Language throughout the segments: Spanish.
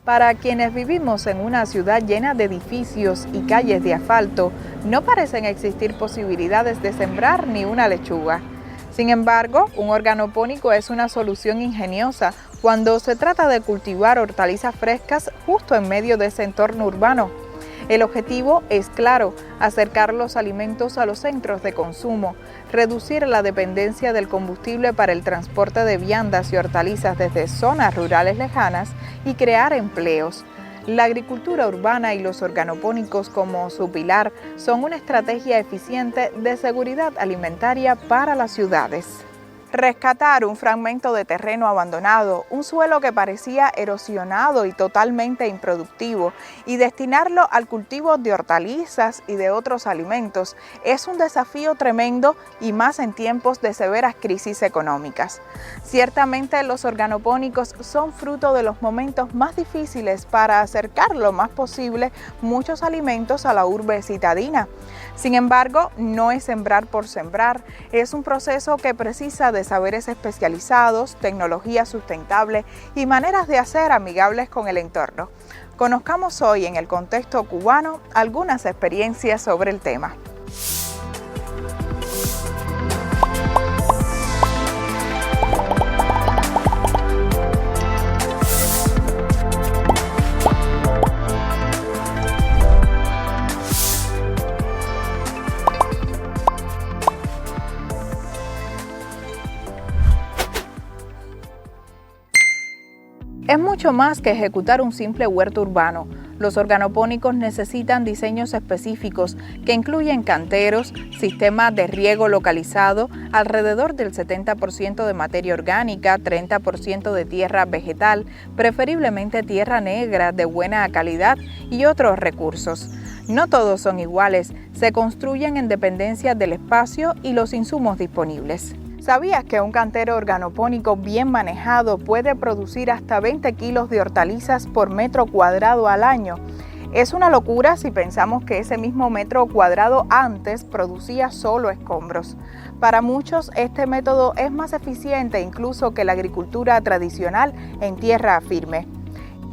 Para quienes vivimos en una ciudad llena de edificios y calles de asfalto, no parecen existir posibilidades de sembrar ni una lechuga. Sin embargo, un organopónico es una solución ingeniosa cuando se trata de cultivar hortalizas frescas justo en medio de ese entorno urbano. El objetivo es claro: acercar los alimentos a los centros de consumo, reducir la dependencia del combustible para el transporte de viandas y hortalizas desde zonas rurales lejanas y crear empleos. La agricultura urbana y los organopónicos como su pilar son una estrategia eficiente de seguridad alimentaria para las ciudades. Rescatar un fragmento de terreno abandonado, un suelo que parecía erosionado y totalmente improductivo, y destinarlo al cultivo de hortalizas y de otros alimentos es un desafío tremendo, y más en tiempos de severas crisis económicas. Ciertamente los organopónicos son fruto de los momentos más difíciles para acercar lo más posible muchos alimentos a la urbe citadina. Sin embargo, no es sembrar por sembrar, es un proceso que precisa de saberes especializados, tecnología sustentable y maneras de hacer amigables con el entorno. Conozcamos hoy en el contexto cubano algunas experiencias sobre el tema. Es mucho más que ejecutar un simple huerto urbano. Los organopónicos necesitan diseños específicos que incluyen canteros, sistemas de riego localizado, alrededor del 70% de materia orgánica, 30% de tierra vegetal, preferiblemente tierra negra de buena calidad y otros recursos. No todos son iguales, se construyen en dependencia del espacio y los insumos disponibles. ¿Sabías que un cantero organopónico bien manejado puede producir hasta 20 kilos de hortalizas por metro cuadrado al año? Es una locura si pensamos que ese mismo metro cuadrado antes producía solo escombros. Para muchos, este método es más eficiente incluso que la agricultura tradicional en tierra firme.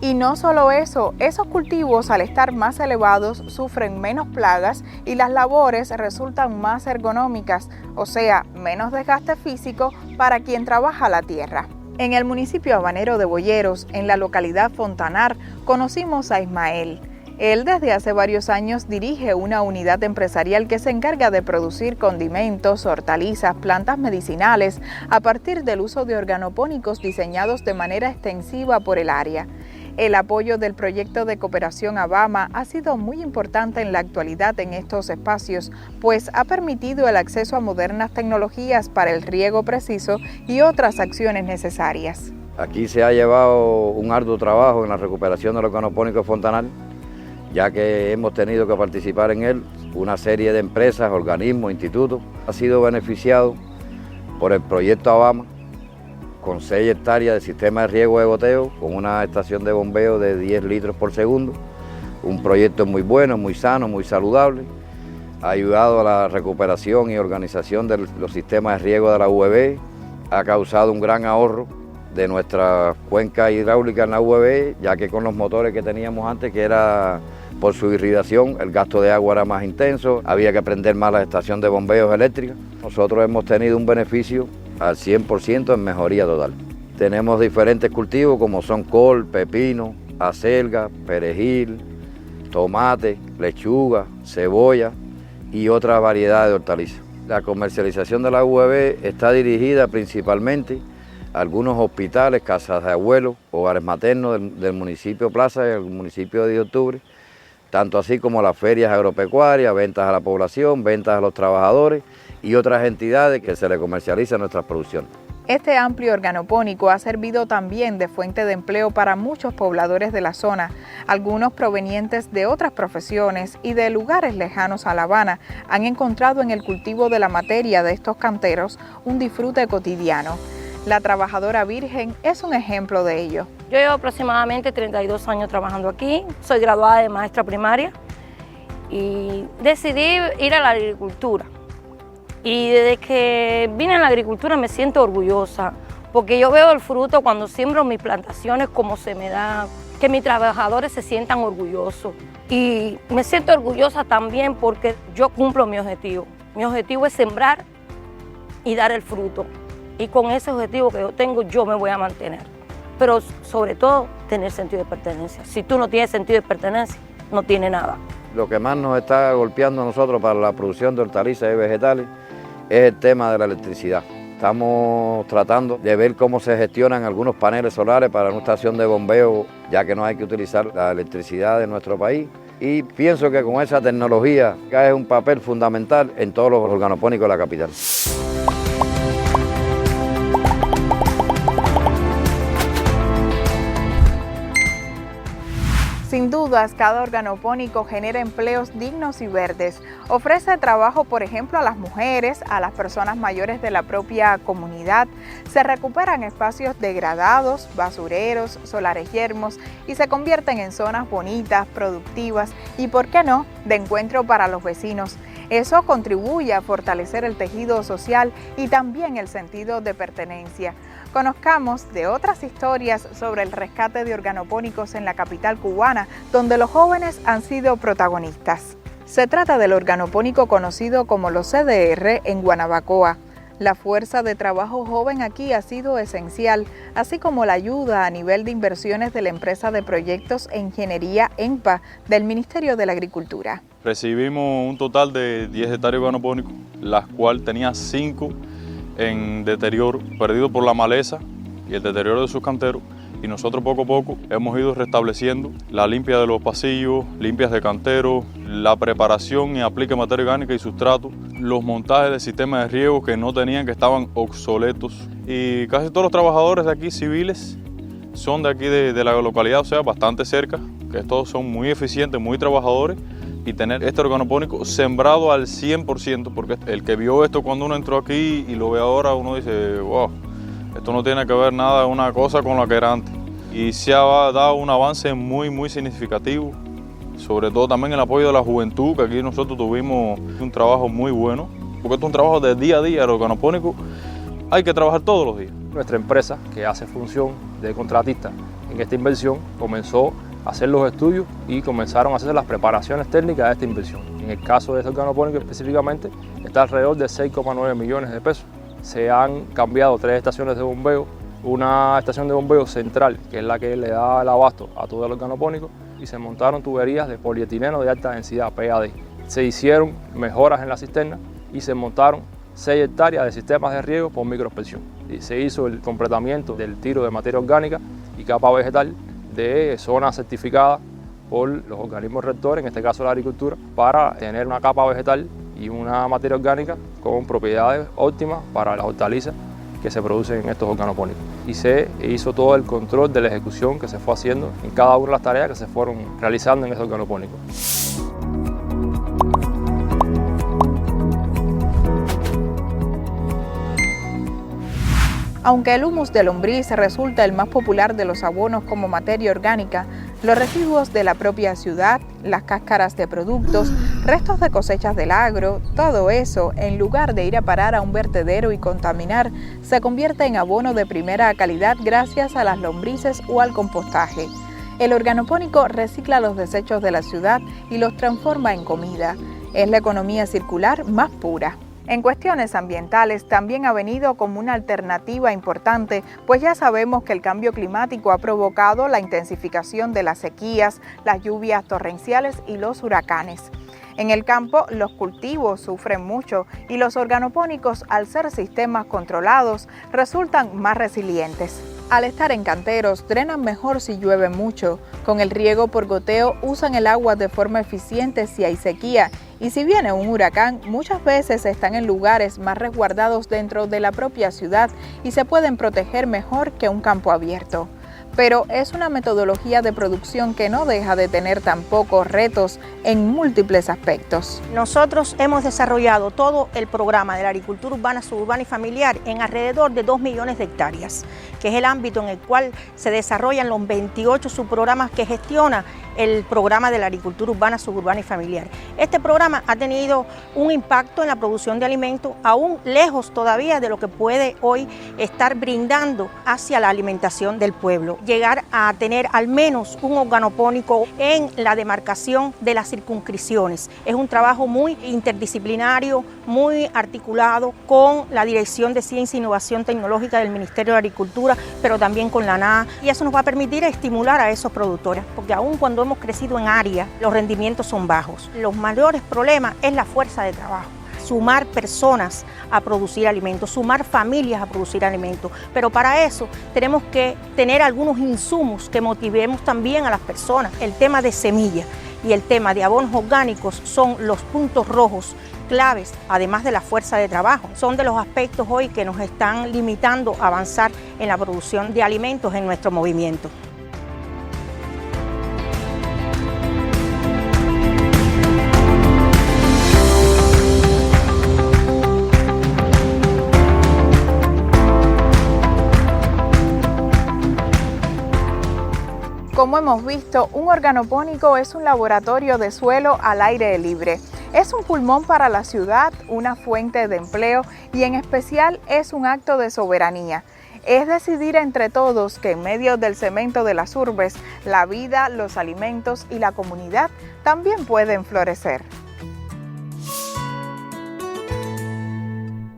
Y no solo eso, esos cultivos al estar más elevados sufren menos plagas y las labores resultan más ergonómicas, o sea, menos desgaste físico para quien trabaja la tierra. En el municipio habanero de Boyeros, en la localidad Fontanar, conocimos a Ismael. Él desde hace varios años dirige una unidad empresarial que se encarga de producir condimentos, hortalizas, plantas medicinales a partir del uso de organopónicos diseñados de manera extensiva por el área. El apoyo del proyecto de cooperación Abama ha sido muy importante en la actualidad en estos espacios, pues ha permitido el acceso a modernas tecnologías para el riego preciso y otras acciones necesarias. Aquí se ha llevado un arduo trabajo en la recuperación del organopónico Fontanar, ya que hemos tenido que participar en él una serie de empresas, organismos, institutos. Ha sido beneficiado por el proyecto Abama, con 6 hectáreas de sistema de riego de goteo, con una estación de bombeo de 10 litros por segundo. Un proyecto muy bueno, muy sano, muy saludable. Ha ayudado a la recuperación y organización de los sistemas de riego de la UVB. Ha causado un gran ahorro de nuestra cuenca hidráulica en la UVB, ya que con los motores que teníamos antes, que era por su irrigación, el gasto de agua era más intenso, había que prender más la estación de bombeos eléctricas. Nosotros hemos tenido un beneficio al 100% en mejoría total. Tenemos diferentes cultivos como son col, pepino, acelga, perejil, tomate, lechuga, cebolla y otra variedad de hortalizas. La comercialización de la UVB está dirigida principalmente a algunos hospitales, casas de abuelos, hogares maternos del municipio Plaza y el municipio de 10 de octubre, tanto así como las ferias agropecuarias, ventas a la población, ventas a los trabajadores y otras entidades que se le comercializan nuestras producciones. Este amplio organopónico ha servido también de fuente de empleo para muchos pobladores de la zona, algunos provenientes de otras profesiones y de lugares lejanos a La Habana han encontrado en el cultivo de la materia de estos canteros un disfrute cotidiano. La trabajadora Virgen es un ejemplo de ello. Yo llevo aproximadamente 32 años trabajando aquí, soy graduada de maestra primaria y decidí ir a la agricultura. Y desde que vine a la agricultura me siento orgullosa porque yo veo el fruto cuando siembro mis plantaciones, como se me da, que mis trabajadores se sientan orgullosos. Y me siento orgullosa también porque yo cumplo mi objetivo. Mi objetivo es sembrar y dar el fruto. Y con ese objetivo que yo tengo, yo me voy a mantener. Pero sobre todo, tener sentido de pertenencia. Si tú no tienes sentido de pertenencia, no tienes nada. Lo que más nos está golpeando a nosotros para la producción de hortalizas y vegetales es el tema de la electricidad. Estamos tratando de ver cómo se gestionan algunos paneles solares para una estación de bombeo, ya que no hay que utilizar la electricidad de nuestro país. Y pienso que con esa tecnología cae un papel fundamental en todos los organopónicos de la capital. Sin dudas, cada organopónico genera empleos dignos y verdes. Ofrece trabajo, por ejemplo, a las mujeres, a las personas mayores de la propia comunidad. Se recuperan espacios degradados, basureros, solares yermos y se convierten en zonas bonitas, productivas y, ¿por qué no?, de encuentro para los vecinos. Eso contribuye a fortalecer el tejido social y también el sentido de pertenencia. Conozcamos de otras historias sobre el rescate de organopónicos en la capital cubana, donde los jóvenes han sido protagonistas. Se trata del organopónico conocido como los CDR en Guanabacoa. La fuerza de trabajo joven aquí ha sido esencial, así como la ayuda a nivel de inversiones de la empresa de proyectos e ingeniería ENPA del Ministerio de la Agricultura. Recibimos un total de 10 hectáreas de organopónicos, las cuales tenía 5 en deterioro, perdido por la maleza y el deterioro de sus canteros, y nosotros poco a poco hemos ido restableciendo la limpia de los pasillos, limpias de canteros, la preparación y aplique de materia orgánica y sustrato, los montajes de sistemas de riego que no tenían, que estaban obsoletos, y casi todos los trabajadores de aquí civiles son de aquí de la localidad, o sea, bastante cerca, que todos son muy eficientes, muy trabajadores, y tener este organopónico sembrado al 100%, porque el que vio esto cuando uno entró aquí y lo ve ahora, uno dice, wow, esto no tiene que ver nada una cosa con lo que era antes. Y se ha dado un avance muy significativo, sobre todo también el apoyo de la juventud, que aquí nosotros tuvimos un trabajo muy bueno, porque esto es un trabajo de día a día, el organopónico hay que trabajar todos los días. Nuestra empresa, que hace función de contratista en esta inversión, comenzó a hacer los estudios y comenzaron a hacer las preparaciones técnicas de esta inversión. En el caso de este organopónico específicamente, está alrededor de 6,9 millones de pesos. Se han cambiado 3 estaciones de bombeo, una estación de bombeo central, que es la que le da el abasto a todo el organopónico, y se montaron tuberías de polietileno de alta densidad, PAD. Se hicieron mejoras en la cisterna y se montaron 6 hectáreas de sistemas de riego por microaspersión. Y se hizo el completamiento del tiro de materia orgánica y capa vegetal de zonas certificadas por los organismos rectores, en este caso la agricultura, para tener una capa vegetal y una materia orgánica con propiedades óptimas para las hortalizas que se producen en estos organopónicos. Y se hizo todo el control de la ejecución que se fue haciendo en cada una de las tareas que se fueron realizando en estos organopónicos. Aunque el humus de lombriz resulta el más popular de los abonos como materia orgánica, los residuos de la propia ciudad, las cáscaras de productos, restos de cosechas del agro, todo eso, en lugar de ir a parar a un vertedero y contaminar, se convierte en abono de primera calidad gracias a las lombrices o al compostaje. El organopónico recicla los desechos de la ciudad y los transforma en comida. Es la economía circular más pura. En cuestiones ambientales también ha venido como una alternativa importante, pues ya sabemos que el cambio climático ha provocado la intensificación de las sequías, las lluvias torrenciales y los huracanes. En el campo, los cultivos sufren mucho y los organopónicos, al ser sistemas controlados, resultan más resilientes. Al estar en canteros, drenan mejor si llueve mucho. Con el riego por goteo, usan el agua de forma eficiente si hay sequía. Y si viene un huracán, muchas veces están en lugares más resguardados dentro de la propia ciudad y se pueden proteger mejor que un campo abierto. pero es una metodología de producción que no deja de tener tampoco retos en múltiples aspectos. Nosotros hemos desarrollado todo el programa de la agricultura urbana, suburbana y familiar en alrededor de 2 millones de hectáreas, que es el ámbito en el cual se desarrollan los 28 subprogramas que gestiona el programa de la agricultura urbana, suburbana y familiar. Este programa ha tenido un impacto en la producción de alimentos aún lejos todavía de lo que puede hoy estar brindando hacia la alimentación del pueblo. Llegar a tener al menos un organopónico en la demarcación de las circunscripciones. Es un trabajo muy interdisciplinario, muy articulado con la Dirección de Ciencia e Innovación Tecnológica del Ministerio de Agricultura, pero también con la NAA, y eso nos va a permitir estimular a esos productores, porque aún cuando hemos crecido en área, los rendimientos son bajos. Los mayores problemas es la fuerza de trabajo. Sumar personas a producir alimentos, sumar familias a producir alimentos, pero para eso tenemos que tener algunos insumos que motivemos también a las personas. El tema de semillas y el tema de abonos orgánicos son los puntos rojos claves, además de la fuerza de trabajo. Son de los aspectos hoy que nos están limitando a avanzar en la producción de alimentos en nuestro movimiento. Como hemos visto, un organopónico es un laboratorio de suelo al aire libre. Es un pulmón para la ciudad, una fuente de empleo y en especial es un acto de soberanía. Es decidir entre todos que en medio del cemento de las urbes, la vida, los alimentos y la comunidad también pueden florecer.